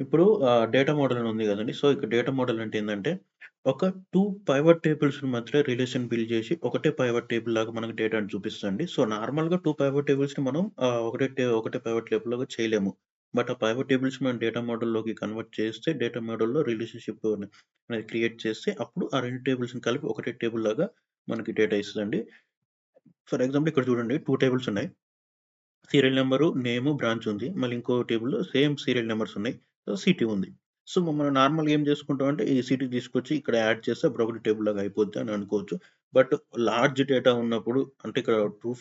ఇప్పుడు data model అని ఉంది గదండీ! సో, ఇక్కడ డేటా మోడల్ అంటే ఏందంటే, ఒక 2 పైవట్ టేబుల్స్ మధ్యలో రిలేషన్ బిల్డ్ జేసి, ఒకటే పైవట్ టేబుల్ లాగా మనకు డేటాను చూపిస్తదండి. సో, నార్మల్‌గా 2 పైవట్ టేబుల్స్‌ని మనం ఒకటే పైవట్ టేబుల్‌లాగా చేయలేము. బట్ ఆ పైవట్ టేబుల్స్ మనం డేటా మోడల్‌లోకి కన్వర్ట్ చేస్తే, డేటా మోడల్‌లో రిలేషన్‌షిప్ అనేది క్రియేట్ చేస్తే, అప్పుడు ఆ 2 టేబుల్స్‌ని కలిపి ఒకటే టేబుల్ లాగా మనకి డేటా ఇస్తదండి. ఫర్ ఎగ్జాంపుల్ ఇక్కడ చూడండి 2 టేబుల్స్ ఉన్నాయి. సీరియల్ నంబరు, నేము, బ్రాంచ్ ఉంది. మళ్ళీ ఇంకో టేబుల్‌లో సేమ్ సీరియల్ నంబర్స్ ఉన్నాయి. సిటీ ఉంది. సో, మనం నార్మల్‌గా ఏం చేసుకుంటామంటే ఈ సిటీ తీసుకొచ్చి ఇక్కడ యాడ్ చేస్తే అప్పుడు ఒకటి టేబుల్ లాగా అయిపోద్ది అని అనుకోవచ్చు. బట్ లార్జ్ డేటా ఉన్నప్పుడు అంటే ఇక్కడ 2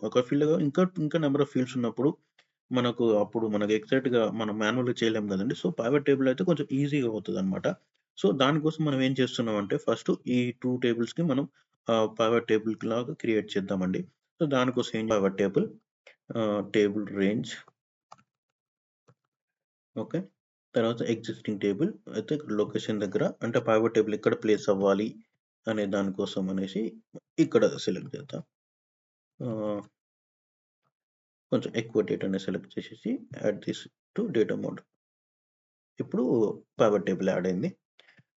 ఒక ఫీల్డ్‌గా ఇంకా నంబర్ ఆఫ్ ఫీల్డ్స్ ఉన్నప్పుడు మనకు ఎగ్జాక్ట్‌గా మనం మాన్యువల్‌గా చేయలేం గదండీ. సో, పైవట్ టేబుల్ అయితే కొంచెం ఈజీగా అవుతదనమాట. సో, దానికోసం మనం ఏం చేస్తున్నామంటే ఫస్ట్ ఈ 2 టేబుల్స్‌కి మనం పైవట్ టేబుల్ లాగా క్రియేట్ చేద్దామండి. సో, దానికోసం pivot table table range okay. తర్వాత ఎగ్జిస్టింగ్ టేబుల్ అయితే ఇక్కడ లొకేషన్ దగ్గర అంటే పైవట్ టేబుల్ ఎక్కడ ప్లేస్ అవ్వాలి అనే దాని కోసం అనేసి ఇక్కడ సెలెక్ట్ చేద్దాం. ఆహ్, కొంచెం ఎక్కువ డేటాని సెలెక్ట్ చేసేసి add this to data mode. ఇప్పుడు పైవట్ టేబుల్ యాడ్ అయింది.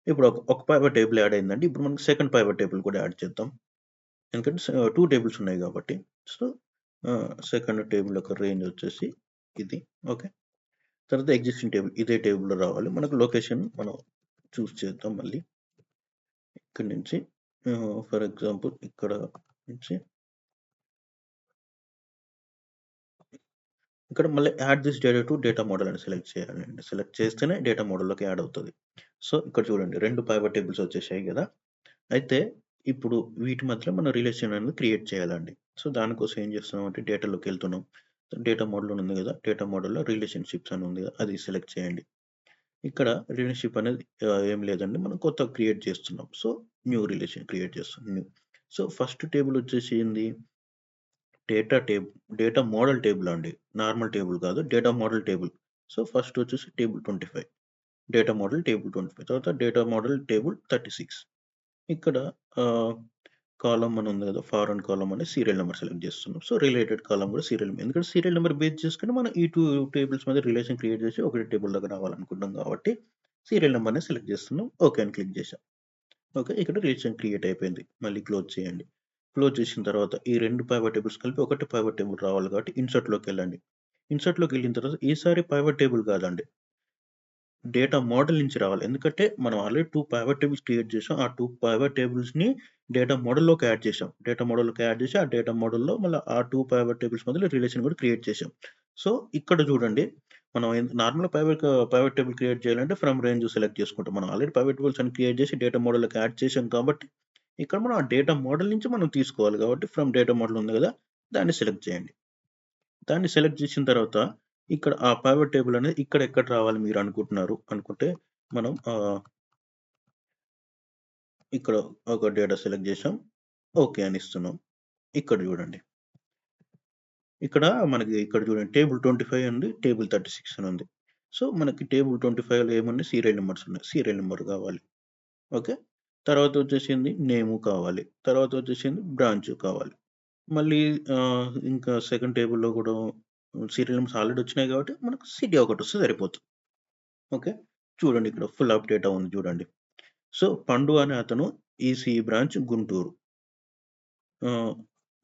ఇప్పుడు ఒక పైవట్ టేబుల్ యాడ్ అయిందండి. ఇప్పుడు మనకు సెకండ్ పైవట్ టేబుల్ కూడా యాడ్ చేద్దాం. ఎందుకంటే 2 టేబుల్స్ ఉన్నాయి కాబట్టి. సో, సెకండ్ టేబుల్ యొక్క రేంజ్ వచ్చేసి ఇది. ఓకే. తర్వాత ఎగ్జిస్టింగ్ టేబుల్ ఇదే టేబుల్‌లో రావాలి. మనకు లొకేషన్ మనం చూజ్ చేద్దాం మళ్ళీ. ఇక్కడి నుంచి ఫర్ ఎగ్జాంపుల్ ఇక్కడ నుంచి ఇక్కడ మళ్ళీ add this data to data model అని సెలెక్ట్ చేయాలండి. సెలెక్ట్ చేస్తేనే డేటా మోడల్‌లోకి యాడ్ అవుతది. సో, ఇక్కడ చూడండి 2 పైవట్ టేబుల్స్ వచ్చేసాయి గదా! అయితే ఇప్పుడు వీటి మధ్యలో మనం రిలేషన్ అనేది క్రియేట్ చేయాలండి. సో, దానికోసం ఏం చేస్తున్నామంటే డేటాలోకెళ్తున్నాం. డేటా మోడల్ ఉంది గదా! డేటా మోడల్‌లో రిలేషన్‌షిప్స్ అని ఉంది గదా! అది సెలెక్ట్ చేయండి. ఇక్కడ రిలేషన్‌షిప్ అనేది ఏం లేదండి. మనం కొత్తగా క్రియేట్ చేస్తున్నాం. సో, న్యూ రిలేషన్ క్రియేట్ చేస్తున్నాం. సో, ఫస్ట్ టేబుల్ వచ్చేసి ఏంది? Data table data model table అండి. నార్మల్ టేబుల్ కాదు. Data model table. So, first వచ్చేసి టేబుల్ 25 డేటా మోడల్ టేబుల్ 25 తర్వాత డేటా మోడల్ టేబుల్ 36 ఇక్కడ ఆహ్, కాలమ్ అని ఉంది కదా! ఫారెన్ కాలమ్ అని సీరియల్ నంబర్ సెలెక్ట్ చేస్తున్నాం. సో, రిలేటెడ్ కాలమ్ కూడా సీరియల్ నంబర్. ఎందుకంటే సీరియల్ నంబర్ బేస్ చేసుకొని మనం ఈ 2 టేబుల్స్ మధ్య రిలేషన్ క్రియేట్ చేసి ఒకటే టేబుల్ లాగా రావాలనుకుంటున్నాం కాబట్టి సీరియల్ నంబర్‌ని సెలెక్ట్ చేస్తున్నాం. ఓకే అని క్లిక్ చేశాం. ఓకే. ఇక్కడ రిలేషన్ క్రియేట్ అయిపోయింది. మళ్ళీ క్లోజ్ చేయండి. క్లోజ్ చేసిన తర్వాత ఈ 2 పైవట్ టేబుల్స్ కలిపి ఒకటే పైవట్ టేబుల్ రావాలి కాబట్టి ఇన్సర్ట్‌లోకెళ్ళండి. ఇన్సర్ట్‌లోకెళ్ళిన తర్వాత ఈసారి పైవట్ టేబుల్ కాదండి. డేటా మోడల్ నుంచి రావాలి. ఎందుకంటే మనం ఆల్రెడీ 2 పైవట్ టేబుల్స్ క్రియేట్ చేసాం. ఆ 2 పైవట్ టేబుల్స్‌ని డేటా మోడల్‌లోకి యాడ్ చేసాం. డేటా మోడల్‌లోకి యాడ్ చేసి ఆ డేటా మోడల్‌లో మళ్ళా ఆ 2 పైవట్ టేబుల్స్ మధ్యలో రిలేషన్ కూడా క్రియేట్ చేసాం. సో, ఇక్కడ చూడండి మనం నార్మల్‌గా పైవట్ టేబుల్ క్రియేట్ చేయాలంటే ఫ్రమ్ రేంజ్ సెలెక్ట్ చేసుకుంటాం. మనం ఆల్రెడీ పైవట్ టేబుల్స్ అని క్రియేట్ చేసి డేటా మోడల్‌లోకి యాడ్ చేసాం కాబట్టి ఇక్కడ మనం ఆ డేటా మోడల్ నుంచి మనం తీసుకోవాలి కాబట్టి ఫ్రమ్ డేటా మోడల్ ఉంది కదా! దాన్ని సెలెక్ట్ చేయండి. దాన్ని సెలెక్ట్ చేసిన తర్వాత ఇక్కడ ఆ పైవట్ టేబుల్ అనేది ఇక్కడ ఎక్కడ రావాలి మీరు అనుకుంటున్నారు అనుకుంటే మనం ఇక్కడ ఒక డేటా సెలెక్ట్ చేసాం. ఓకే అని ఇస్తున్నాం. ఇక్కడ చూడండి. ఇక్కడ మనకి ఇక్కడ చూడండి టేబుల్ 25 ఉంది. టేబుల్ 36 అని ఉంది. సో, మనకి టేబుల్ 25లో ఏమున్నాయి సీరియల్ నంబర్స్ ఉన్నాయి. సీరియల్ నంబర్ కావాలి. ఓకే. తర్వాత వచ్చేసింది నేము కావాలి. తర్వాత వచ్చేసింది బ్రాంచ్ కావాలి. మళ్ళీ ఇంకా సెకండ్ టేబుల్‌లో కూడా సీరియల్ నంబర్స్ ఆల్రెడీ వచ్చినాయి కాబట్టి మనకు సిటీ ఒకటొస్తే సరిపోతుంది. ఓకే. చూడండి ఇక్కడ ఫుల్ అప్ డేటా ఉంది చూడండి. సో, పండు అనే అతను ఈసీఈ బ్రాంచ్ గుంటూరు. ఆహ్,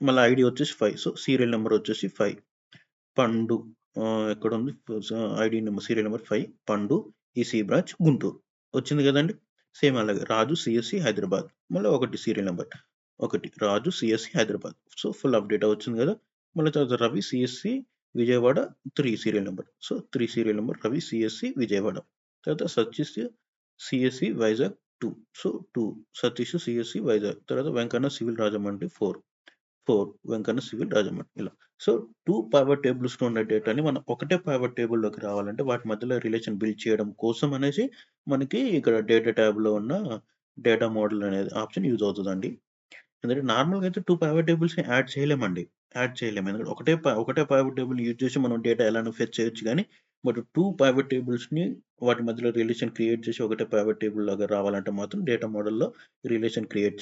మళ్ళా ఐడీ వచ్చేసి 5. సో, సీరియల్ నంబర్ వచ్చేసి 5. పండు ఎక్కడుంది? ఐడీ నంబర్ సీరియల్ నంబర్ 5 పండు ఈసీఈ బ్రాంచ్ గుంటూరు. వచ్చింది గదండీ! సేమ్ అలాగే రాజు సీఎస్‌సి హైదరాబాద్. మళ్ళా ఒకటి సీరియల్ నంబర్. ఒకటి Raju CSC Hyderabad. So, full up data వచ్చింది గదా! మళ్ళీ తర్వాత Ravi CSC Vijayawada 3 serial number. So, 3 serial number Ravi CSC Vijayawada. తర్వాత Satish CSC Vizag 2. So, 2 Satish CSC Vizag. తర్వాత వెంకన్న సివిల్ రాజమండ్రి 4 వెంకన్న సివిల్ రాజమండ్రి ఇలా. సో, 2 పైవట్ టేబుల్స్‌లో ఉన్న డేటాని మనం ఒకటే పైవట్ టేబుల్‌లోకి రావాలంటే వాటి మధ్యలో రిలేషన్ బిల్డ్ చేయడం కోసం అనేసి మనకి ఇక్కడ డేటా ట్యాబ్‌లో ఉన్న డేటా మోడల్ అనేది ఆప్షన్ యూజ్ అవుతదండి. ఎందుకంటే నార్మల్‌గా అయితే 2 పైవట్ టేబుల్స్‌ని యాడ్ చేయలేమండి. యాడ్ చేయలేము. ఎందుకంటే ఒకటే పైవట్ టేబుల్ యూజ్ చేసి మనం డేటా ఎలానో ఫెచ్ చేయొచ్చు గానీ, బట్ 2 పైవట్ టేబుల్స్‌ని వాటి మధ్యలో రిలేషన్ క్రియేట్ చేసి ఒకటే పైవట్ టేబుల్ లాగా రావాలంటే మాత్రం డేటా మోడల్‌లో రిలేషన్ క్రియేట్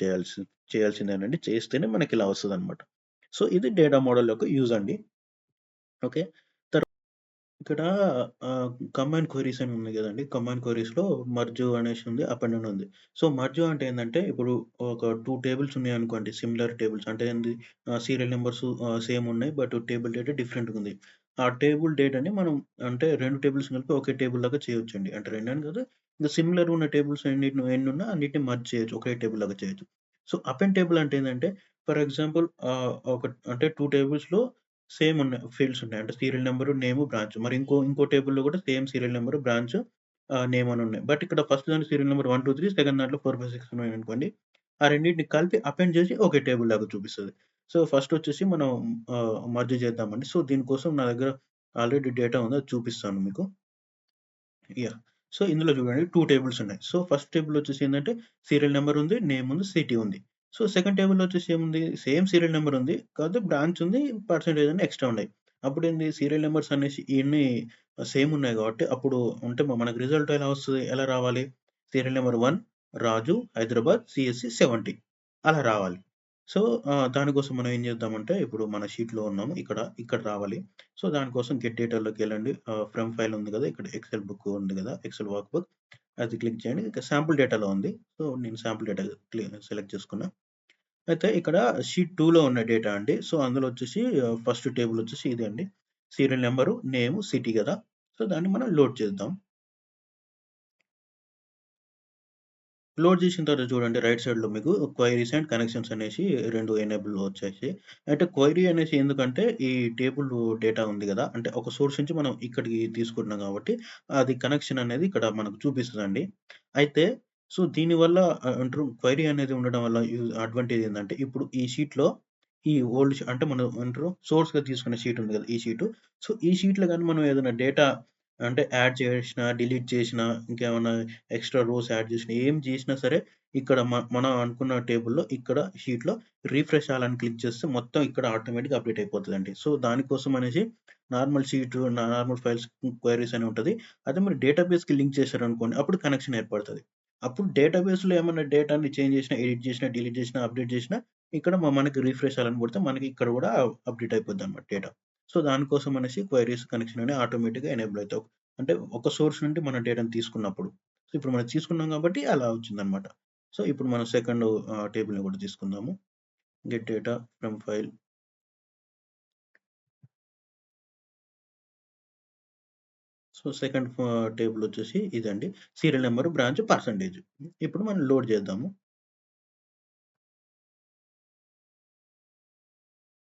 చేయాల్సిందేనండి. చేస్తేనే మనకిలా వస్తదనమాట. సో, ఇది డేటా మోడల్ యొక్క యూజ్ అండి. ఓకే. ఇక్కడ కంబైన్డ్ క్వెరీస్ అని ఉంది గదండీ! కంబైన్డ్ క్వెరీస్‌లో మర్జ్ అనేసి ఉంది. అప్ అండ్ డౌన్ ఉంది. సో, మర్జ్ అంటే ఏందంటే, ఇప్పుడు ఒక 2 టేబుల్స్ ఉన్నాయనుకోండి. సిమిలర్ టేబుల్స్ అంటే ఏంది సీరియల్ నంబర్స్ సేమ్ ఉన్నాయి. బట్ టేబుల్ డేటా డిఫరెంట్‌గా ఉంది. ఆ టేబుల్ డేటాని మనం అంటే 2 టేబుల్స్ కలిపి ఒకే టేబుల్ లాగా చేయొచ్చండి. అంటే 2 అని కాదు. ఇంక సిమిలర్ ఉన్న టేబుల్స్ ఎన్నున్నా అన్నిటిని మర్జ్ చేయొచ్చు. ఒకే టేబుల్ లాగా చేయొచ్చు. సో, అప్ అండ్ టేబుల్ అంటే ఏందంటే, ఫర్ ఎగ్జాంపుల్ ఒక అంటే 2 టేబుల్స్‌లో సేమ్ ఉన్నాయి. ఫీల్డ్స్ ఉన్నాయి. అంటే సీరియల్ నంబరు, నేము, బ్రాంచ్. మరి ఇంకో టేబుల్‌లో కూడా same serial number, branch, name అని ఉన్నాయి. బట్ ఇక్కడ ఫస్ట్ దాంట్లో సీరియల్ నంబర్ 1, 2, 3 సెకండ్ దాంట్లో 4, 5, 6 ఉన్నాయనుకోండి. ఆ రెండిటిని కలిపి అపెండ్ చేసి ఒకే టేబుల్ లాగా చూపిస్తది. సో, ఫస్ట్ వచ్చేసి మనం మర్జ్ చేద్దామండి. సో, దీనికోసం నా దగ్గర ఆల్రెడీ డేటా ఉంది. అది చూపిస్తాను మీకు. యాహ్! సో, ఇందులో చూడండి 2 టేబుల్స్ ఉన్నాయి. సో, ఫస్ట్ టేబుల్ వచ్చేసి ఏందంటే సీరియల్ నంబర్ ఉంది, నేమ్ ఉంది, సిటీ ఉంది. సో, సెకండ్ టేబుల్‌లో వచ్చేసి ఏముంది సేమ్ సీరియల్ నంబర్ ఉంది. కాకపోతే బ్రాంచ్ ఉంది, పర్సెంటేజ్ అని ఎక్స్‌ట్రా ఉన్నాయి. అప్పుడేంది సీరియల్ నంబర్స్ అనేసి ఇయన్నీ సేమ్ ఉన్నాయి కాబట్టి అప్పుడు అంటే మనకు రిజల్ట్ ఎలా వస్తది? ఎలా రావాలి? Serial number 1 Raju, Hyderabad, CSC 70 అలా రావాలి. సో, దానికోసం మనం ఏం చేద్దామంటే ఇప్పుడు మన షీట్‌లో ఉన్నాము. ఇక్కడ రావాలి. సో, దానికోసం గెట్ డేటాలోకెళ్ళండి. ఫ్రమ్ ఫైల్ ఉంది గదా! ఇక్కడ ఎక్సెల్ బుక్ ఉంది గదా! ఎక్సెల్ వర్క్ బుక్ అది క్లిక్ చేయండి. ఇక శాంపుల్ డేటాలో ఉంది. సో, నేను శాంపుల్ డేటా సెలెక్ట్ చేసుకున్నా. అయితే ఇక్కడ షీట్ 2లో ఉన్న డేటా అండి. సో, అందులో వచ్చేసి ఫస్ట్ టేబుల్ వచ్చేసి ఇదే అండి. సీరియల్ నంబరు, నేము, సిటీ గదా! సో, దాన్ని మనం లోడ్ చేద్దాం. లోడ్ చేసిన తర్వాత చూడండి రైట్ సైడ్‌లో మీకు క్వైరీస్ అండ్ కనెక్షన్స్ అనేసి 2 ఎనేబుల్ వచ్చేసాయి. అయితే క్వైరీ అనేసి ఎందుకంటే ఈ టేబుల్ డేటా ఉంది గదా! అంటే ఒక సోర్స్ నుంచి మనం ఇక్కడికి తీసుకుంటున్నాం కాబట్టి అది కనెక్షన్ అనేది ఇక్కడ మనకు చూపిస్తదండి. అయితే సో దీనివల్ల అంటారు క్వైరీ అనేది ఉండడం వల్ల అడ్వాంటేజ్ ఏందంటే ఇప్పుడు ఈ షీట్‌లో ఈ ఓల్డ్ అంటే మనం ఏమంటారు సోర్స్‌గా తీసుకున్న షీట్ ఉంది గదా! ఈ షీటు. సో ఈ షీట్‌లో గాని మనం ఏదైనా డేటా అంటే యాడ్ చేసినా, డిలీట్ చేసినా, ఇంకేమన్నా ఎక్స్‌ట్రా రోస్ యాడ్ చేసినా, ఏం చేసినా సరే ఇక్కడ మనం అనుకున్న టేబుల్‌లో ఇక్కడ షీట్‌లో రిఫ్రెష్ ఆల్ అని క్లిక్ చేస్తే మొత్తం ఇక్కడ ఆటోమేటిక్‌గా అప్‌డేట్ అయిపోతదండి. సో, దానికోసం అనేసి normal sheet, normal files queries అని ఉంటది. అదే మీరు డేటాబేస్‌కి లింక్ చేశారనుకోండి అప్పుడు కనెక్షన్ ఏర్పడతది. అప్పుడు డేటాబేస్‌లో ఏమన్నా డేటాని చేంజ్ చేసినా, ఎడిట్ చేసినా, డిలీట్ చేసినా, అప్‌డేట్ చేసినా ఇక్కడ మనకి రిఫ్రెష్ ఆల్ అని కొడితే మనకి ఇక్కడ కూడా అప్‌డేట్ అయిపోద్దన్నమాట డేటా. సో, దానికోసం అనేసి క్వెరీస్ కనెక్షన్ అని ఆటోమేటిక్‌గా ఎనేబుల్ అయితాయి. అంటే ఒక సోర్స్ నుండి మనం డేటాను తీసుకున్నప్పుడు. సో, ఇప్పుడు మనం తీసుకున్నాం కాబట్టి అలా వచ్చిందనమాట. సో, ఇప్పుడు మనం సెకండ్ టేబుల్‌ని కూడా తీసుకుందాము. Get data from file. So, second table వచ్చేసి ఇదండి. Serial number, branch, percentage. ఇప్పుడు మనం లోడ్ చేద్దాము.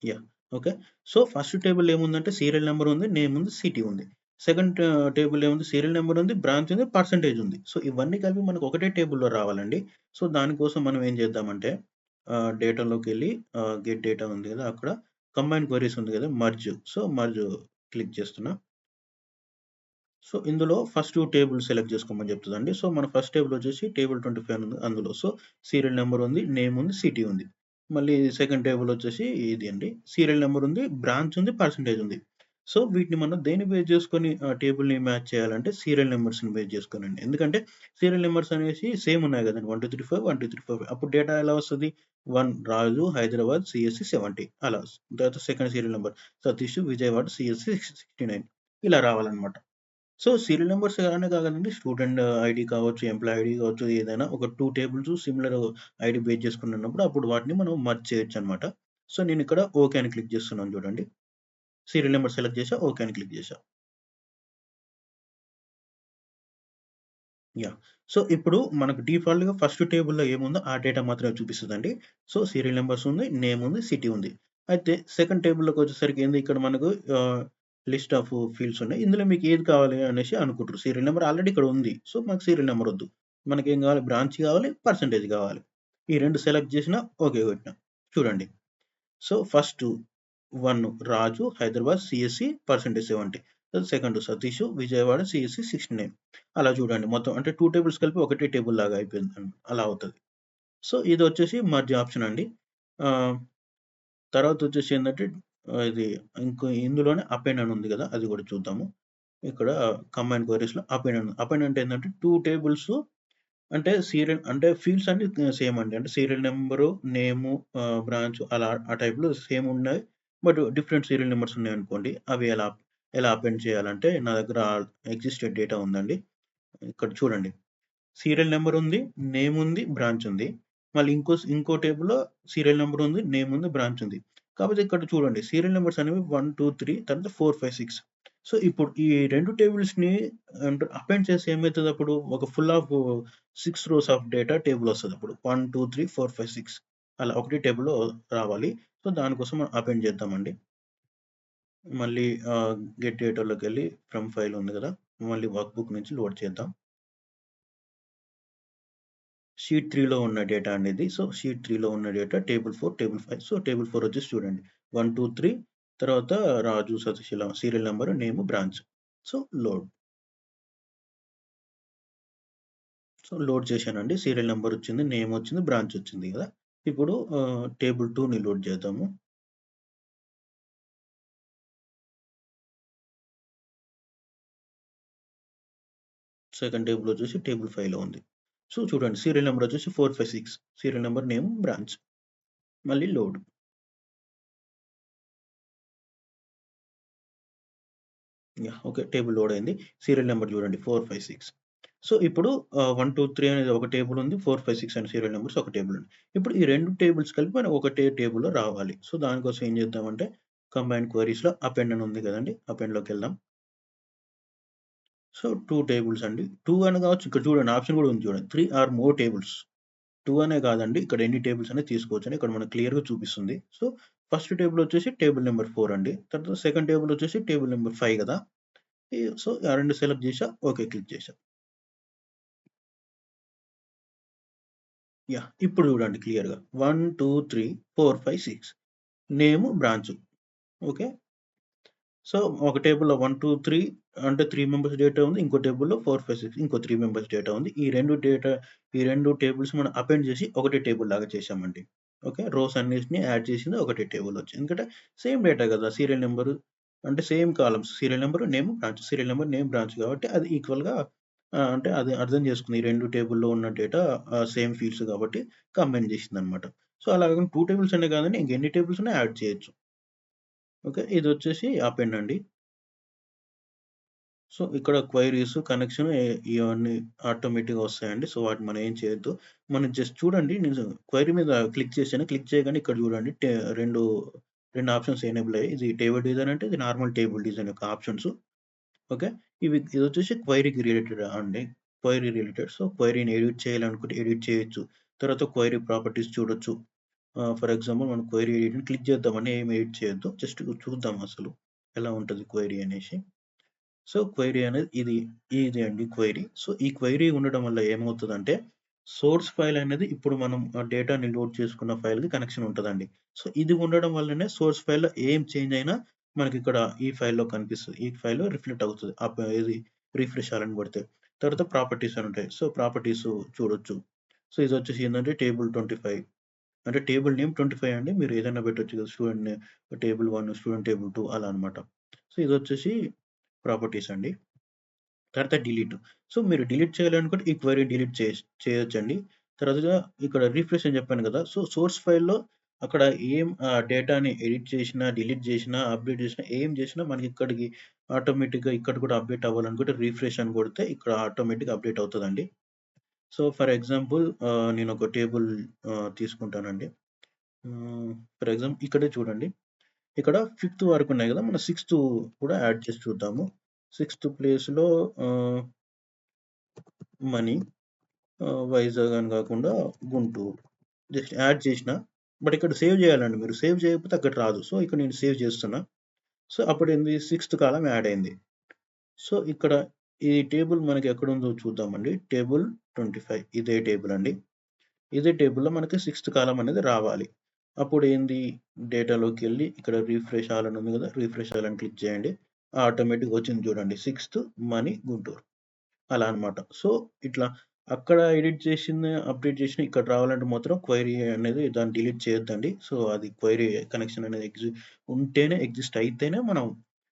యాహ్! ఓకే. సో, ఫస్ట్ టేబుల్‌లో ఏముందంటే సీరియల్ నంబర్ ఉంది, నేమ్ ఉంది, సిటీ ఉంది. సెకండ్ టేబుల్‌లో ఏముంది సీరియల్ నంబర్ ఉంది, బ్రాంచ్ ఉంది, పర్సెంటేజ్ ఉంది. సో, ఇవన్నీ కలిపి మనకు ఒకటే టేబుల్‌లో రావాలండి. సో, దానికోసం మనం ఏం చేద్దామంటే డేటాలోకెళ్ళి గెట్ డేటా ఉంది కదా! అక్కడ కంబైన్ క్వెరీస్ ఉంది కదా! మర్జ్. సో, మర్జ్ క్లిక్ చేస్తున్నా. సో, ఇందులో ఫస్ట్ టేబుల్ సెలెక్ట్ చేసుకోమని చెప్తదండి. సో, మన ఫస్ట్ టేబుల్ వచ్చేసి టేబుల్ 25 అని ఉంది అందులో. సో, సీరియల్ నంబర్ ఉంది, నేమ్ ఉంది, సిటీ ఉంది. మళ్ళీ సెకండ్ టేబుల్ వచ్చేసి ఇది అండి. సీరియల్ నంబర్ ఉంది, బ్రాంచ్ ఉంది, పర్సెంటేజ్ ఉంది. సో, వీటిని మనం దేన్ని బేస్ చేసుకొని టేబుల్‌ని మ్యాచ్ చేయాలంటే సీరియల్ నంబర్స్‌ని బేస్ చేసుకోనండి. ఎందుకంటే సీరియల్ నంబర్స్ అనేసి సేమ్ ఉన్నాయి కదండీ. 1, 2, 3, 4, 1, 2, 3, 4, 5 అప్పుడు డేటా ఎలా వస్తది? 1 రాజు, హైదరాబాద్, సీఎస్‌సి 70 అలా వస్తది. తర్వాత second serial number Satish, Vijayawada, CSC 69 ఇలా రావాలన్నమాట. సో, సీరియల్ నంబర్స్ అనే కాదండి. స్టూడెంట్ ఐడీ కావచ్చు, ఎంప్లాయీ ఐడీ కావచ్చు, ఏదైనా ఒక 2 టేబుల్స్ సిమిలర్ ఐడీ బేస్ చేసుకొని ఉన్నప్పుడు అప్పుడు వాటిని మనం మర్జ్ చేయొచ్చనమాట. సో, నేనిక్కడ ఓకే అని క్లిక్ చేస్తున్నాను చూడండి. సీరియల్ నంబర్ సెలెక్ట్ చేశా. ఓకే అని క్లిక్ చేశా. యాహ్! సో, ఇప్పుడు మనకు డిఫాల్ట్‌గా ఫస్ట్ టేబుల్‌లో ఏముందో ఆ డేటా మాత్రమే చూపిస్తదండి. సో, సీరియల్ నంబర్స్ ఉంది, నేమ్ ఉంది, సిటీ ఉంది. అయితే సెకండ్ టేబుల్‌లోకొచ్చేసరికి ఏంది ఇక్కడ మనకు లిస్ట్ ఆఫ్ ఫీల్డ్స్ ఉన్నాయి. ఇందులో మీకు ఏది కావాలి అనేసి అనుకుంటారు. సీరియల్ నంబర్ ఆల్రెడీ ఇక్కడ ఉంది. సో, మాకు సీరియల్ నంబర్ వద్దు. మనకేం కావాలి బ్రాంచ్ కావాలి, పర్సెంటేజ్ కావాలి. ఈ 2 సెలెక్ట్ చేసినా ఓకే కొట్టినా. చూడండి. So, first 1 Raju, Hyderabad, CSC percentage 70. Second Satish, Vijayawada, CSC 69 అలా చూడండి. మొత్తం అంటే 2 టేబుల్స్ కలిపి ఒకటే టేబుల్ లాగా అయిపోయిందండి. అలా అవుతది. సో, ఇదొచ్చేసి మెర్జ్ ఆప్షన్ అండి. ఆహ్, తర్వాతొచ్చేసి ఏందంటే ఇది ఇందులోనే అపెండ్ అని ఉంది గదా! అది గూడా చూద్దాము. ఇక్కడ కంబైన్డ్ క్వెరీస్‌లో అపెండ్ అని అపెండ్ అంటే ఏందంటే 2 టేబుల్స్ అంటే సీరియల్ అంటే ఫీల్డ్స్ అన్నీ సేమ్ అండి. అంటే సీరియల్ నంబరు, నేము, బ్రాంచ్ అలా ఆ టైప్‌లో సేమ్ ఉన్నాయి. బట్ డిఫరెంట్ సీరియల్ నంబర్స్ ఉన్నాయనుకోండి. అవి ఎలా? ఎలా అపెండ్ చేయాలంటే నా దగ్గర ఎగ్జిస్టెడ్ డేటా ఉందండి. ఇక్కడ చూడండి. సీరియల్ నంబర్ ఉంది, నేమ్ ఉంది, బ్రాంచ్ ఉంది. మళ్ళీ ఇంకో టేబుల్‌లో సీరియల్ నంబర్ ఉంది, నేమ్ ఉంది, బ్రాంచ్ ఉంది. కాకపోతే ఇక్కడ చూడండి సీరియల్ నంబర్స్ అనేవి 1, 2, 3 తర్వాత 4, 5, 6. సో, ఇప్పుడు ఈ 2 టేబుల్స్‌ని అంటే అపెండ్ చేస్తే ఏమైతదప్పుడు ఒక full of 6 rows of data table వస్తదప్పుడు. 1, 2, 3, 4, 5, 6 అలా ఒకటే టేబుల్‌లో రావాలి. సో, దానికోసం మనం అపెండ్ చేద్దామండి. మళ్ళీ గెట్ డేటాలోకెళ్ళి ఫ్రమ్ ఫైల్ ఉంది గదా! మళ్ళీ వర్క్ బుక్ నుంచి లోడ్ చేద్దాం. షీట్ 3లో ఉన్న డేటా అండి ఇది. సో, షీట్ 3లో ఉన్న data table 4, table 5. So, table 4 వచ్చేసి చూడండి. 1, 2, 3 తర్వాత రాజు, సతీష్ ఇలా serial number, name, branch. So, load. So, load చేశానండి. సీరియల్ నంబర్ వచ్చింది, నేమ్ వచ్చింది, బ్రాంచ్ వచ్చింది గదా! ఇప్పుడు టేబుల్ 2ని లోడ్ చేద్దాము. సెకండ్ టేబుల్ వచ్చేసి టేబుల్ 5లో ఉంది. సో, చూడండి సీరియల్ నంబర్ వచ్చేసి 4, 5, 6 సీరియల్ నంబర్, నేమ్, బ్రాంచ్. మళ్ళీ load. Yeah! Okay. Table load అయింది. సీరియల్ నంబర్ చూడండి 4, 5, 6. సో, ఇప్పుడు 1, 2, 3 అనేది ఒక టేబుల్ ఉంది. 4, 5, 6 అనే సీరియల్ నంబర్స్ ఒక టేబుల్ ఉంది. ఇప్పుడు ఈ 2 టేబుల్స్ కలిపి మనకు ఒకటే టేబుల్‌లో రావాలి. సో, దానికోసం ఏం చేద్దామంటే కంబైన్డ్ క్వెరీస్‌లో అపెండ్ అని ఉంది కదండీ! అపెండ్‌లోకెళ్దాం. సో, 2 టేబుల్స్ అండి. 2 అని కావచ్చు. ఇక్కడ చూడండి ఆప్షన్ కూడా ఉంది చూడండి. 3 ఆర్ మోర్ టేబుల్స్. 2 అనే కాదండి. ఇక్కడ ఎన్ని టేబుల్స్ అనేది తీసుకోవచ్చని ఇక్కడ మనకు క్లియర్‌గా చూపిస్తుంది. సో, ఫస్ట్ టేబుల్ వచ్చేసి టేబుల్ నంబర్ 4 అండి. తర్వాత సెకండ్ టేబుల్ వచ్చేసి టేబుల్ నంబర్ 5 కదా! సో, ఆ 2 సెలెక్ట్ చేశా. ఓకే క్లిక్ చేశా. యాహ్! ఇప్పుడు చూడండి క్లియర్‌గా. 1, 2, 3, 4, 5, 6 నేమ్, బ్రాంచ్. ఓకే. సో, ఒక టేబుల్‌లో 1, 2, 3 అంటే 3 మెంబర్స్ డేటా ఉంది. ఇంకో టేబుల్‌లో 4, 5, 6 ఇంకో 3 మెంబర్స్ డేటా ఉంది. ఈ 2 టేబుల్స్ మనం అపెండ్ చేసి ఒకటే టేబుల్ లాగా చేశామండి. ఓకే. రోస్ అన్నిటిని యాడ్ చేసింది ఒకటే టేబుల్ వచ్చింది. ఎందుకంటే సేమ్ డేటా కదా! సీరియల్ నంబరు అంటే same columns. Serial number, name, branch. Serial number, name, branch కాబట్టి అది ఈక్వల్‌గా అంటే అది అర్థం చేసుకుంది. ఈ 2 టేబుల్‌లో ఉన్న డేటా సేమ్ ఫీల్డ్స్ కాబట్టి కంబైన్ చేసిందనమాట. సో, అలా కాకుండా 2 టేబుల్స్ అనే కాదండి ఇంకెన్ని టేబుల్స్ ఉన్నా యాడ్ చేయొచ్చు. ఓకే. ఇదొచ్చేసి అపెండ్ అండి. సో, ఇక్కడ క్వెరీస్, కనెక్షన్ ఇవన్నీ ఆటోమేటిక్‌గా వస్తాయండి. సో, వాటిని మనం ఏం చేయొద్దు. మనం జస్ట్ చూడండి నేను క్వెరీ మీద క్లిక్ చేశాను. క్లిక్ చేయగానే ఇక్కడ చూడండి 2, 2 ఆప్షన్స్ ఎనేబుల్ అయ్యాయి. ఇది టేబుల్ డిజైన్ అంటే ఇది నార్మల్ టేబుల్ డిజైన్ యొక్క ఆప్షన్స్. ఓకే. ఇదొచ్చేసి క్వెరీకి రిలేటెడ్ అండి. Query related. సో, క్వెరీని ఎడిట్ చేయాలనుకుంటే ఎడిట్ చేయొచ్చు. తర్వాత క్వెరీ ప్రాపర్టీస్ చూడొచ్చు. ఫర్ ఎగ్జాంపుల్ మనం క్వెరీ ఎడిట్‌ని క్లిక్ చేద్దామని ఏమి ఎడిట్ చేయొద్దు. జస్ట్ చూద్దాం అసలు ఎలా ఉంటది క్వెరీ అనేసి. సో, క్వెరీ అనేది ఇది అండి క్వెరీ. సో, ఈ క్వెరీ ఉండడం వల్ల ఏమవుతదంటే, సోర్స్ ఫైల్ అనేది ఇప్పుడు మనం డేటాని లోడ్ చేసుకున్న ఫైల్‌కి కనెక్షన్ ఉంటదండి. సో, ఇది ఉండడం వల్లనే సోర్స్ ఫైల్‌లో ఏం చేంజ్ అయినా మనకిక్కడ ఈ ఫైల్‌లో కనిపిస్తది. ఈ ఫైల్‌లో రిఫ్లెక్ట్ అవుతది. ఇది రిఫ్రెష్ అని కొడితే. తర్వాత ప్రాపర్టీస్ అని ఉంటాయి. సో, ప్రాపర్టీస్ చూడొచ్చు. సో, ఇదొచ్చేసి ఏందంటే టేబుల్ 25 అంటే టేబుల్ నేమ్ 25 అండి. మీరు ఏదైనా పెట్టొచ్చు కదా! టేబుల్ 1, స్టూడెంట్ టేబుల్ 2 అలా అన్నమాట. సో, ఇదొచ్చేసి ప్రాపర్టీస్ అండి. తర్వాత డిలీట్. సో, మీరు డిలీట్ చేయాలనుకుంటే ఈ క్వెరీ డిలీట్ చేయొచ్చండి. తర్వాత ఇక్కడ రిఫ్రెష్ అని చెప్పాను కదా! సో, సోర్స్ ఫైల్‌లో అక్కడ ఏం డేటాని ఎడిట్ చేసినా, డిలీట్ చేసినా, అప్‌డేట్ చేసినా, ఏం చేసినా మనకి ఇక్కడికి ఆటోమేటిక్‌గా ఇక్కడ కూడా అప్‌డేట్ అవ్వాలనుకుంటే రిఫ్రెష్ అని కొడితే ఇక్కడ ఆటోమేటిక్‌గా అప్‌డేట్ అవుతదండి. సో, ఫర్ ఎగ్జాంపుల్ నేనొక టేబుల్ తీసుకుంటానండి. ఫర్ ఎగ్జాంపుల్ ఇక్కడే చూడండి. ఇక్కడ ఫిఫ్త్ వరకు ఉన్నాయి కదా! మనం సిక్స్త్ కూడా యాడ్ చేసి చూద్దాము. సిక్స్త్ ప్లేస్‌లో ఆహ్, మనీ వైజాగ్ అని గాకుండా గుంటూరు. జస్ట్ యాడ్ చేసిన. బట్ ఇక్కడ సేవ్ చేయాలండి మీరు. సేవ్ చేయకపోతే అక్కడ రాదు. సో, ఇక్కడ నేను సేవ్ చేస్తున్నా. సో, అప్పుడేంది సిక్స్త్ కాలమ్ యాడ్ అయింది. సో, ఇక్కడ ఈ టేబుల్ మనకి ఎక్కడుందో చూద్దామండి. టేబుల్ 25 ఇదే టేబుల్ అండి. ఇదే టేబుల్‌లో మనకి సిక్స్త్ కాలమ్ అనేది రావాలి. అప్పుడేంది డేటాలోకెళ్ళి ఇక్కడ రిఫ్రెష్ ఆల్ అని ఉంది గదా! రిఫ్రెష్ ఆల్ అని క్లిక్ చేయండి. ఆటోమేటిక్‌గా వచ్చింది చూడండి. Sixth money Guntur. అలా అన్నమాట. సో, ఇట్లా అక్కడ ఎడిట్ చేసింది, అప్‌డేట్ చేసినయి ఇక్కడ రావాలంటే మాత్రం క్వెరీ అనేది దాన్ని డిలీట్ చేయొద్దండి. సో, అది క్వెరీ కనెక్షన్ అనేది ఉంటేనే ఎగ్జిస్ట్ అయితేనే మనం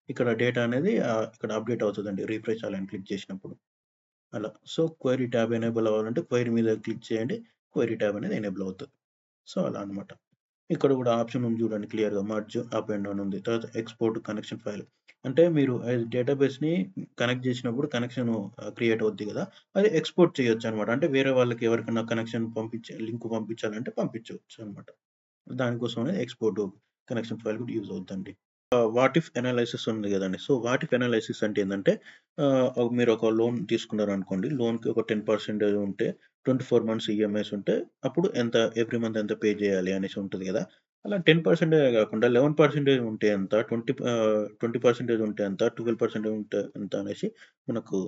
ఇక్కడ డేటా అనేది ఇక్కడ అప్‌డేట్ అవుతదండి. రిఫ్రెష్ ఆల్ అని క్లిక్ చేసినప్పుడు. అలా. సో, క్వెరీ టాబ్ ఎనేబుల్ అవ్వాలంటే క్వెరీ మీద క్లిక్ చేయండి. క్వెరీ టాబ్ అనేది ఎనేబుల్ అవుతది. సో, అలా అన్నమాట. ఇక్కడ కూడా ఆప్షన్ ఉంది చూడండి క్లియర్‌గా మర్జ్, అప్ అండ్ డౌన్ ఉంది. తర్వాత ఎక్స్‌పోర్ట్ కనెక్షన్ ఫైల్. అంటే మీరు డేటాబేస్‌ని కనెక్ట్ జేసినప్పుడు కనెక్షను క్రియేట్ అవుద్ది గదా! అది ఎక్స్‌పోర్ట్ చేయొచ్చనమాట. అంటే వేరే వాళ్ళకి ఎవరికన్నా కనెక్షన్ లింక్ పంపించాలంటే పంపించొచ్చనమాట. దానికోసమనే ఎక్స్‌పోర్ట్ కనెక్షన్ ఫైల్ కూడా యూజ్ అవుద్దండి. వాట్ ఇఫ్ అనాలైసిస్ ఉంది గదండీ! సో, వాట్ ఇఫ్ అనాలైసిస్ అంటే ఏందంటే మీరొక లోన్ తీసుకున్నారనుకోండి. లోన్‌కి ఒక 10% ఉంటే 24 మంత్స్ ఈఎంఐస్ ఉంటే అప్పుడు ఎంత ఎవ్రీ మంత్ ఎంత పే జేయాలి అనేసి ఉంటది గదా! అలా 10% గాకుండా 11% ఉంటే ఎంత? 20% ఉంటే ఎంత? 12% ఉంటే ఎంత? అనేసి మనకు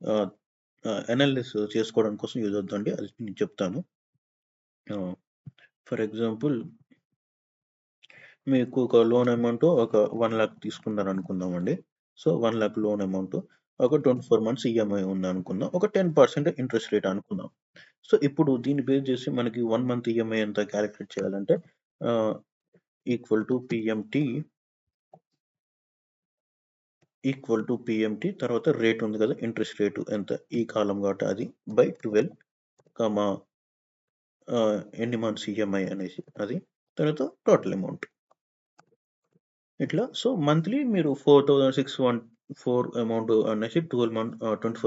ఆహ్, అనాలిసిస్ చేసుకోవడం కోసం యూజ్ అవుద్దండి. అది నేను చెప్తాను. ఆహ్, ఫర్ ఎగ్జాంపుల్ మీకు ఒక లోన్ అమౌంట్ ఒక 1,00,000 తీసుకున్నారనుకుందామండి. సో, 1,00,000 లోన్ అమౌంట్ ఒక 24 మంత్స్ ఈఎంఐ ఉందనుకుందాం. ఒక 10% ఇంట్రెస్ట్ రేట్ అనుకుందాం. సో, ఇప్పుడు దీన్ని బేస్ చేసి మనకి 1 మంత్ ఈఎంఐ ఎంత కాలిక్యులేట్ చేయాలంటే ఆహ్, ఈక్వల్ టు పీఎంటీ తర్వాత రేట్ ఉంది కదా! ఇంట్రెస్ట్ రేటు ఎంత? ఈ కాలం కాబట్టి అది బై 12 కామా ఎన్ని మంత్స్ ఈఎంఐ అనేసి అది. తర్వాత టోటల్ అమౌంట్. ఇట్లా సో, మంత్లీ మీరు 4,614 అమౌంట్ అనేసి 24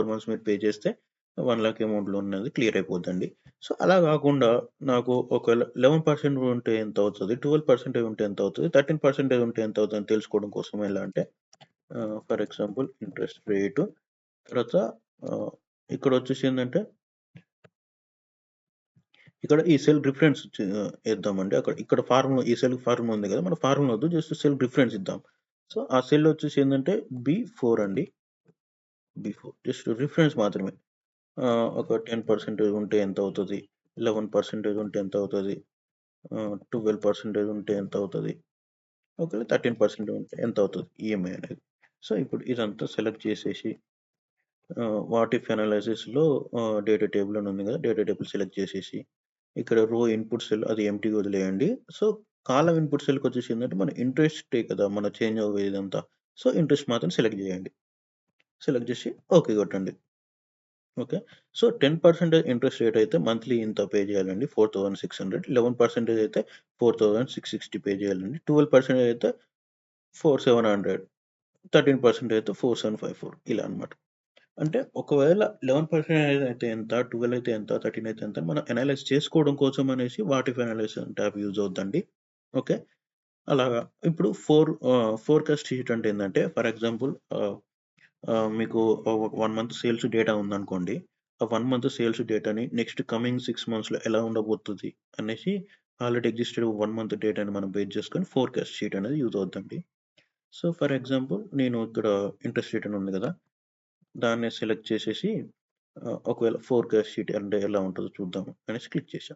మంత్స్ మీరు పే చేస్తే 1,00,000 అమౌంట్ లోన్ అనేది క్లియర్ అయిపోద్దండి. సో, అలా గాకుండా నాకు ఒకవేళ 11% ఉంటే ఎంతవుతది? 12% ఉంటే ఎంతవుతది? 13% ఉంటే ఎంతవుతదని తెలుసుకోవడం కోసం ఎలా అంటే ఫర్ ఎగ్జాంపుల్ ఇంట్రెస్ట్ రేటు తర్వాత ఆహ్, ఇక్కడొచ్చేసి ఏందంటే ఇక్కడ ఈ సెల్ రిఫరెన్స్ ఏద్దామండి. ఇక్కడ ఫార్ములా ఈ సెల్ ఫార్ములా ఉంది గదా! మన ఫార్ములా వద్దు. జస్ట్ సెల్ రిఫరెన్స్ ఇద్దాం. సో, ఆ సెల్ వచ్చేసి ఏందంటే బి4 అండి. బి4 జస్ట్ రిఫరెన్స్ మాత్రమే. ఒక 10% ఉంటే ఎంతవుతది? 11% ఉంటే ఎంతవుతది? 12% ఉంటే ఎంతవుతది? ఒకవేళ 13% ఉంటే ఎంతవుతది ఈఎంఐ అనేది. సో, ఇప్పుడు ఇదంతా సెలెక్ట్ చేసేసి వాట్ ఇఫ్ అనాలిసిస్‌లో డేటా టేబుల్ అని ఉంది గదా! డేటా టేబుల్ సెలెక్ట్ చేసేసి ఇక్కడ రో ఇన్‌పుట్ సెల్ అది ఎంప్టీగా వదిలేయండి. సో, కాలమ్ ఇన్‌పుట్ సెల్‌కొచ్చేసి ఏందంటే మన ఇంట్రెస్టే కదా! మన చేంజ్ అవ్వేదంతా. సో, ఇంట్రెస్ట్ మాత్రం సెలెక్ట్ జేయండి. సెలెక్ట్ జేసి ఓకే కొట్టండి. ఓకే. సో, 10% ఇంట్రెస్ట్ రేట్ అయితే మంత్లీ ఇంత పే చేయాలండి 4,600. 11% అయితే 4,660 పే చేయాలండి. 12% అయితే 4,700. 13% అయితే 4,754 ఇలా అన్నమాట. అంటే ఒకవేళ 11% అయితే ఎంత? 12 అయితే ఎంత? 13 అయితే ఎంత? అని మనం అనలైజ్ చేసుకోవడం కోసం అనేసి what if analysis tab use అవుద్దండి. ఓకే. అలాగా ఇప్పుడు ఫోర్‌కాస్ట్ షీట్ అంటే ఏందంటే ఫర్ ఎగ్జాంపుల్ మీకు 1 మంత్ సేల్స్ డేటా ఉందనుకోండి. ఆ 1 మంత్ సేల్స్ డేటాని నెక్స్ట్ కమింగ్ 6 మంత్స్‌లో ఎలా ఉండబోతది అనేసి ఆల్రెడీ ఎగ్జిస్టెడ్ 1 మంత్ డేటాని మనం బేస్ చేసుకొని ఫోర్‌కాస్ట్ షీట్ అనేది యూజ్ అవుద్దండి. సో, ఫర్ ఎగ్జాంపుల్ నేను ఇక్కడ ఇంట్రెస్ట్ రేట్ అని ఉంది గదా! దాన్ని సెలెక్ట్ చేసేసి ఒకవేళ ఫోర్‌కాస్ట్ షీట్ అంటే ఎలా ఉంటదో చూద్దాం అనేసి క్లిక్ చేశా.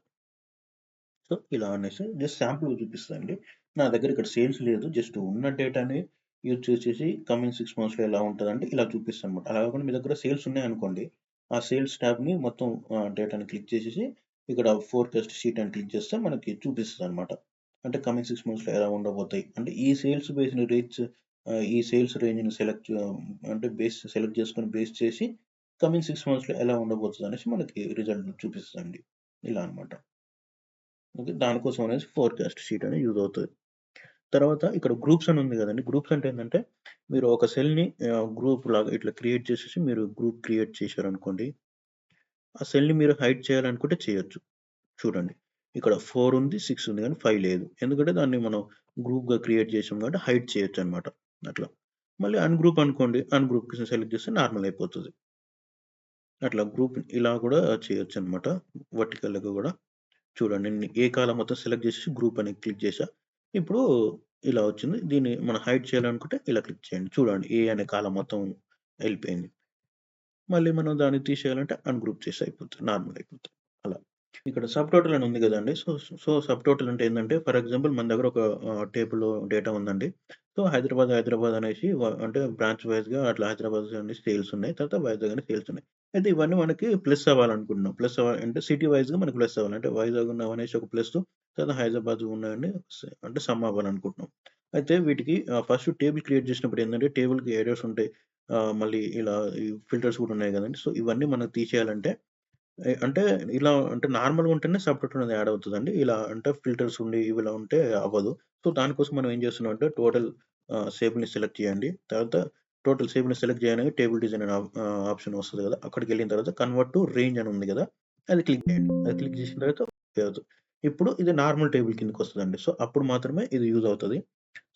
సో, ఇలా అనేసి జస్ట్ శాంపుల్‌గా చూపిస్తా అండి. నా దగ్గర ఇక్కడ సేల్స్ లేదు. జస్ట్ ఉన్న డేటాని యూజ్ చేసేసి కమింగ్ 6 మంత్స్‌లో ఎలా ఉంటదంటే ఇలా చూపిస్తానన్నమాట. అలా కాకుండా మీ దగ్గర సేల్స్ ఉన్నాయనుకోండి. ఆ సేల్స్ టాబ్‌ని మొత్తం డేటాని క్లిక్ చేసేసి ఇక్కడ ఫోర్‌కాస్ట్ షీట్ అని క్లిక్ చేస్తే మనకి చూపిస్తదన్నమాట. అంటే కమింగ్ 6 మంత్స్‌లో ఎలా ఉండబోతాయి. అంటే ఈ సేల్స్ బేస్డ్ ఈ సేల్స్ రేంజ్‌ని అంటే సెలెక్ట్ చేసుకొని బేస్ చేసి కమింగ్ 6 మంత్స్‌లో ఎలా ఉండబోతదనేసి మనకి రిజల్ట్ చూపిస్తదండి. ఇలా అన్నమాట. ఓకే. దానికోసం అనేసి ఫోర్‌కాస్ట్ షీట్ అనేది యూజ్ అవుతది. తర్వాత ఇక్కడ గ్రూప్స్ అని ఉంది గదండీ! గ్రూప్స్ అంటే ఏందంటే, మీరు ఒక సెల్‌ని గ్రూప్ లాగా ఇట్లా క్రియేట్ చేసేసి మీరు గ్రూప్ క్రియేట్ చేశారనుకోండి. ఆ సెల్‌ని మీరు హైడ్ చేయాలనుకుంటే చేయొచ్చు. చూడండి. ఇక్కడ 4 ఉంది, 6 ఉంది గానీ 5 లేదు. ఎందుకంటే దాన్ని మనం గ్రూప్‌గా క్రియేట్ చేసాం కాబట్టి హైడ్ చేయొచ్చనమాట. అట్లా. మళ్ళీ అన్‌గ్రూప్ అనుకోండి. అన్‌గ్రూప్ సెలెక్ట్ చేస్తే నార్మల్ అయిపోతది. అట్లా గ్రూప్ ఇలా గూడా చేయొచ్చనమాట. వర్టికల్‌గా గూడా. చూడండి. నేను ఏ కాలమ్ మొత్తం సెలెక్ట్ చేసేసి గ్రూప్ అని క్లిక్ చేశా. ఇప్పుడు ఇలా వచ్చింది. దీన్ని మనం హైడ్ చేయాలనుకుంటే ఇలా క్లిక్ చేయండి. చూడండి ఏ అనే కాలమ్ మొత్తం ఎళ్ళిపోయింది. మళ్ళీ మనం దాన్ని తీసేయాలంటే అన్‌గ్రూప్ చేస్తే అయిపోతది. నార్మల్ అయిపోతది. అలా. ఇక్కడ సబ్‌టోటల్ అని ఉంది గదండీ! సబ్‌టోటల్ అంటే ఏందంటే ఫర్ ఎగ్జాంపుల్ మన దగ్గర ఒక టేబుల్‌లో డేటా ఉందండి. సో, హైదరాబాద్ అనేసి అంటే బ్రాంచ్ వైస్‌గా అట్లా హైదరాబాద్ అనేసి సేల్స్ ఉన్నాయి. తర్వాత వైజాగ్ అని సేల్స్ ఉన్నాయి. అయితే ఇవన్నీ మనకి ప్లస్ అవ్వాలనుకుంటున్నాం. ప్లస్ అంటే సిటీ వైస్‌గా మనకి ప్లస్ అవ్వాలి. అంటే వైజాగ్ ఉన్నవనేసి ఒక ప్లస్సు, తర్వాత హైదరాబాద్ ఉన్నవన్నీ అంటే సమ్ అవ్వాలనుకుంటున్నాం. అయితే వీటికి ఫస్ట్ టేబుల్ క్రియేట్ చేసినప్పుడు ఏందంటే టేబుల్‌కి ఎర్రర్స్ ఉంటాయి. మళ్ళీ ఇలా ఈ ఫిల్టర్స్ కూడా ఉన్నాయి గదండీ! సో, ఇవన్నీ మనం తీసేయాలంటే అంటే ఇలా అంటే నార్మల్‌గా ఉంటేనే సబ్‌టోటల్ అనేది యాడ్ అవుతదండి. ఇలా అంటే ఫిల్టర్స్ ఉండి ఇవిలా ఉంటే అవ్వదు. సో, దానికోసం మనం ఏం చేస్తున్నామంటే టోటల్ సేబుల్‌ని సెలెక్ట్ చేయండి. తర్వాత టోటల్ సేబుల్‌ని సెలెక్ట్ చేయగానే టేబుల్ డిజైన్ అనే ఆప్షన్ వస్తది కదా! అక్కడికెళ్ళిన తర్వాత కన్వర్ట్ టు రేంజ్ అని ఉంది కదా! అది క్లిక్ చేయండి. అది క్లిక్ చేసిన తర్వాత ఓకే అవుతది. ఇప్పుడు ఇది నార్మల్ టేబుల్ కిందకొస్తదండి. సో, అప్పుడు మాత్రమే ఇది యూజ్ అవుతది.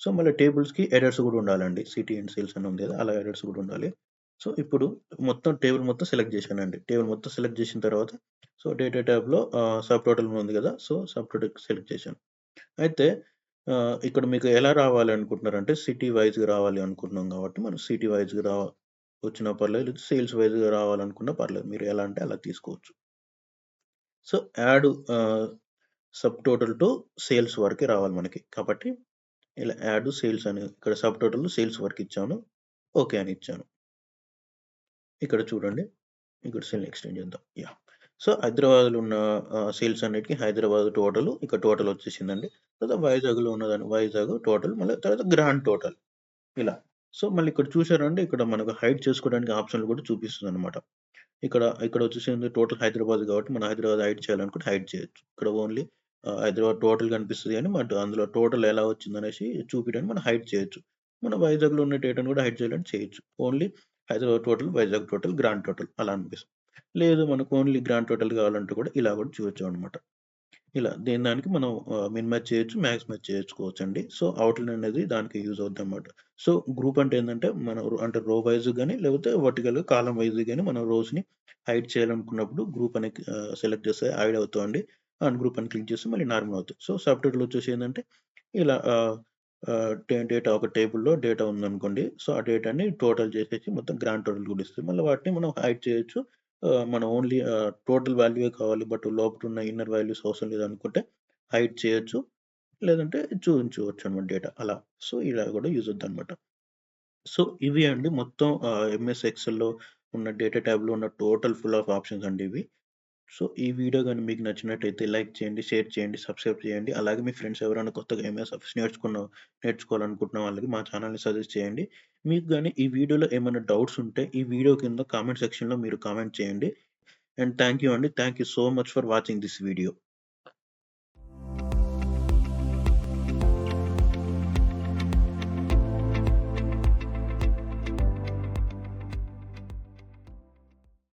సో, మళ్ళీ టేబుల్స్‌కి ఎర్రర్స్ గూడా ఉండాలండి. సిటీ అండ్ సేల్స్ అని ఉంది కదా! అలా ఎర్రర్స్ గూడా ఉండాలి. సో, ఇప్పుడు మొత్తం టేబుల్ మొత్తం సెలెక్ట్ చేశానండి. టేబుల్ మొత్తం సెలెక్ట్ చేసిన తర్వాత సో, డేటా ట్యాబ్‌లో సబ్ టోటల్ ఉంది కదా! సో, సబ్ టోటల్ సెలెక్ట్ చేశాను. అయితే ఇక్కడ మీకు ఎలా రావాలనుకుంటున్నారంటే సిటీ వైస్‌గా రావాలి అనుకుంటున్నాం కాబట్టి మనం సిటీ వైస్‌గా వచ్చినా పర్లేదు. లేదా సేల్స్ వైస్‌గా రావాలనుకున్నా పర్లేదు. మీరు ఎలా అంటే అలా తీసుకోవచ్చు. So, add sub total to sales వరకే రావాలి మనకి. కాబట్టి ఇలా యాడ్ సేల్స్ అని ఇక్కడ సబ్ టోటల్ సేల్స్ వరకు ఇచ్చాను. ఓకే అని ఇచ్చాను. ఇక్కడ చూడండి. ఇక్కడ సెల్ ఎక్స్‌టెండ్ చేద్దాం. యాహ్! సో, హైదరాబాద్‌లో ఉన్న సేల్స్ అన్నిటికి హైదరాబాద్ టోటల్ ఇక్కడ టోటల్ వచ్చేసిందండి. తర్వాత వైజాగ్‌లో ఉన్నదాన్ని వైజాగ్ టోటల్ మళ్ళీ తర్వాత గ్రాండ్ టోటల్ ఇలా. సో, మళ్ళీ ఇక్కడ చూసారంటే ఇక్కడ మనకు హైడ్ చేసుకోవడానికి ఆప్షన్‌లు కూడా చూపిస్తుందనమాట. ఇక్కడ వచ్చేసింది టోటల్ హైదరాబాద్ కాబట్టి మనం హైదరాబాద్ హైడ్ చేయాలనుకుంటే హైడ్ చేయొచ్చు. ఇక్కడ ఓన్లీ హైదరాబాద్ టోటల్ కనిపిస్తది గానీ బట్ అందులో టోటల్ ఎలా వచ్చిందనేసి చూపియడానికి మనం హైడ్ చేయొచ్చు. మనం వైజాగ్‌లో ఉన్న డేటాను కూడా హైడ్ చేయాలంటే చేయొచ్చు. Only Hyderabad total, Vizag total, grand total అలా అనిపిస్తుంది. లేదు మనకు ఓన్లీ గ్రాండ్ టోటల్ కావాలంటే కూడా ఇలా కూడా చూయొచ్చనమాట. ఇలా దేని దానికి మనం మినిమైజ్ చేయొచ్చు, మాక్సిమైజ్ చేసుకోవచ్చండి. సో, ఔట్‌లైన్ అనేది దానికి యూజ్ అవుద్దనమాట. సో, గ్రూప్ అంటే ఏందంటే మనం అంటే రో వైస్ గాని లేకపోతే వర్టికల్‌గా కాలమ్ వైస్ గాని మనం రోస్‌ని హైడ్ చేయాలనుకున్నప్పుడు గ్రూప్ అని సెలెక్ట్ చేస్తే హైడ్ అవుతామండి. అన్‌గ్రూప్ అని క్లిక్ చేస్తే మళ్ళీ నార్మల్ అవుతాయి. సో, సబ్‌టోటల్ వచ్చేసి ఏందంటే ఇలా డేటా ఒక టేబుల్‌లో డేటా ఉందనుకోండి. సో, ఆ డేటాని టోటల్ చేసేసి మొత్తం గ్రాండ్ టోటల్ కూడా ఇస్తది. మళ్ళీ వాటిని మనం హైడ్ చేయొచ్చు. మనం ఓన్లీ టోటల్ వాల్యూయే కావాలి. బట్ లోపటున్న ఇన్నర్ వాల్యూస్ అవసరం లేదనుకుంటే హైడ్ చేయొచ్చు. లేదంటే చూయించుకోవచ్చనమాట డేటా అలా. సో, ఇలా కూడా యూజ్ అవుద్దనమాట. సో, ఇవి అండి మొత్తం ఎంఎస్ ఎక్సెల్‌లో ఉన్న డేటా ట్యాబ్‌లో ఉన్న టోటల్ ఫుల్ ఆఫ్ ఆప్షన్స్ అండి ఇవి. సో, ఈ వీడియో గాని మీకు నచ్చినట్టయితే లైక్ చేయండి, షేర్ చేయండి, సబ్స్క్రైబ్ చేయండి. అలాగే మీ ఫ్రెండ్స్ ఎవరైనా కొత్తగా ఎంఎస్ ఆఫీస్ నేర్చుకోవాలనుకుంటున్న వాళ్ళకి మా ఛానెల్‌ని సజెస్ట్ చేయండి. మీకు గాని ఈ వీడియోలో ఏమైనా డౌట్స్ ఉంటే ఈ వీడియో కింద కామెంట్ సెక్షన్‌లో మీరు కామెంట్ చేయండి. అండ్ థాంక్ యూ అండి. Thank you so much for watching this video.